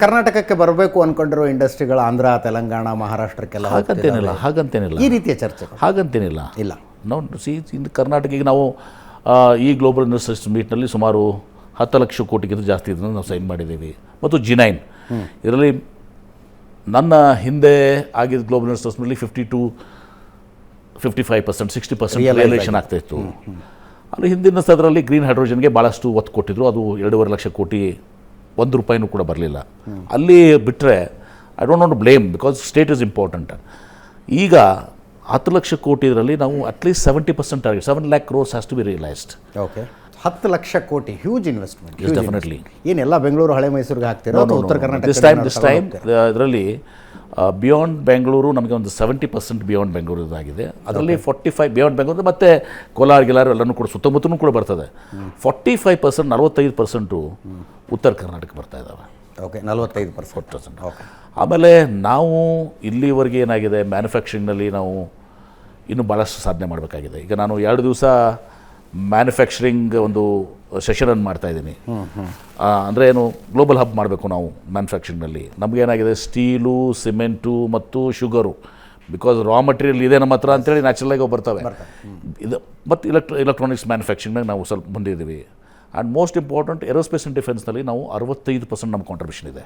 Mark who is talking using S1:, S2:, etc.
S1: ಕರ್ನಾಟಕಕ್ಕೆ ಬರಬೇಕು ಅಂದ್ಕೊಂಡಿರೋ ಇಂಡಸ್ಟ್ರಿಗಳು ಆಂಧ್ರ, ತೆಲಂಗಾಣ, ಮಹಾರಾಷ್ಟ್ರಕ್ಕೆಲ್ಲ
S2: ಹಾಗಂತೇನಿಲ್ಲ
S1: ಈ ರೀತಿಯ ಚರ್ಚೆ
S2: ಹಾಗಂತೇನಿಲ್ಲ
S1: ಇಲ್ಲ.
S2: ನಾವು ಇನ್ನು ಕರ್ನಾಟಕಕ್ಕೆ ನಾವು ಈ ಗ್ಲೋಬಲ್ ಇನ್ವೆಸ್ಟರ್ಸ್ ಮೀಟ್ನಲ್ಲಿ ಸುಮಾರು 10 ಲಕ್ಷ ಕೋಟಿಗಿಂತ ಜಾಸ್ತಿ ಇದನ್ನು ನಾವು ಸೈನ್ ಮಾಡಿದ್ದೀವಿ. ಮತ್ತು G9 ಇದರಲ್ಲಿ ನನ್ನ ಹಿಂದೆ ಆಗಿದ್ದ ಗ್ಲೋಬಲ್ ಇನ್ವೆಸ್ಟರ್ಸ್ನಲ್ಲಿ 55% 60% ರಿಯಲೈಸೇಷನ್ ಆಗ್ತಾಯಿತ್ತು. ಅಲ್ಲಿ ಹಿಂದಿನ ಅದರಲ್ಲಿ ಗ್ರೀನ್ ಹೈಡ್ರೋಜನ್ಗೆ ಭಾಳಷ್ಟು ಒತ್ತು ಕೊಟ್ಟಿದ್ರು. ಅದು 2.5 ಲಕ್ಷ ಕೋಟಿ, ₹1 ಕೂಡ ಬರಲಿಲ್ಲ. ಅಲ್ಲಿ ಬಿಟ್ಟರೆ I don't want to blame because state is important. ಈಗ 10 ಲಕ್ಷ ಕೋಟಿ ಇದರಲ್ಲಿ ನಾವು at least 70% target 7 lakh crores has to be realised.
S1: Okay, 10 lakh crore huge investment.
S2: Definitely
S1: ಏನೆಲ್ಲ ಬೆಂಗಳೂರು, ಹಳೆ ಮೈಸೂರಿಗೆ ಹಾಕ್ತಿರೋ ಉತ್ತರ ಕರ್ನಾಟಕ?
S2: ದಿಸ್ ಟೈಮ್ ಇದರಲ್ಲಿ ಬಿಯಾಂಡ್ ಬೆಂಗಳೂರು ನಮಗೆ ಒಂದು 70% ಬಿಯಾಂಡ್ ಬೆಂಗಳೂರು ಇದಾಗಿದೆ. ಅದರಲ್ಲಿ 45 ಬಿಯಾಂಡ್ ಬೆಂಗಳೂರು ಮತ್ತು ಕೋಲಾರ ಗಿಲಾರು ಎಲ್ಲನೂ ಕೂಡ ಸುತ್ತಮುತ್ತಲೂ ಕೂಡ ಬರ್ತದೆ. 45% 45% ಉತ್ತರ ಕರ್ನಾಟಕ ಬರ್ತಾ ಇದ್ದಾವೆ.
S1: ಓಕೆ, 45%. ಓಕೆ.
S2: ಆಮೇಲೆ ನಾವು ಇಲ್ಲಿವರೆಗೆ ಏನಾಗಿದೆ, ಮ್ಯಾನುಫ್ಯಾಕ್ಚರಿಂಗ್ನಲ್ಲಿ ನಾವು ಇನ್ನೂ ಭಾಳಷ್ಟು ಸಾಧನೆ ಮಾಡಬೇಕಾಗಿದೆ. ಈಗ ನಾನು 2 ದಿವಸ ಮ್ಯಾನುಫ್ಯಾಕ್ಚರಿಂಗ್ ಒಂದು ಸೆಷನನ್ನು ಮಾಡ್ತಾಯಿದ್ದೀನಿ. ಅಂದರೆ ಏನು, ಗ್ಲೋಬಲ್ ಹಬ್ ಮಾಡಬೇಕು ನಾವು ಮ್ಯಾನುಫ್ಯಾಕ್ಚರಿಂಗ್ನಲ್ಲಿ. ನಮಗೇನಾಗಿದೆ, ಸ್ಟೀಲು, ಸಿಮೆಂಟು ಮತ್ತು ಶುಗರು, ಬಿಕಾಸ್ ರಾ ಮಟೀರಿಯಲ್ ಇದೆ ನಮ್ಮ ಹತ್ರ ಅಂತೇಳಿ ನ್ಯಾಚುರಲಾಗಿ ಅವು ಬರ್ತವೆ. ಇದು ಮತ್ತು ಎಲೆಕ್ಟ್ರಾನಿಕ್ಸ್ ಮ್ಯಾನುಫ್ಯಾಕ್ಚರಿಂಗ್ನಾಗ ನಾವು ಸ್ವಲ್ಪ ಬಂದಿದ್ದೀವಿ. And most important aerospace and ಡಿಫೆನ್ಸ್ನಲ್ಲಿ ನಾವು 65% ನಮ್ಮ ಕಾಂಟ್ರಿಬ್ಯೂಷನ್ ಇದೆ.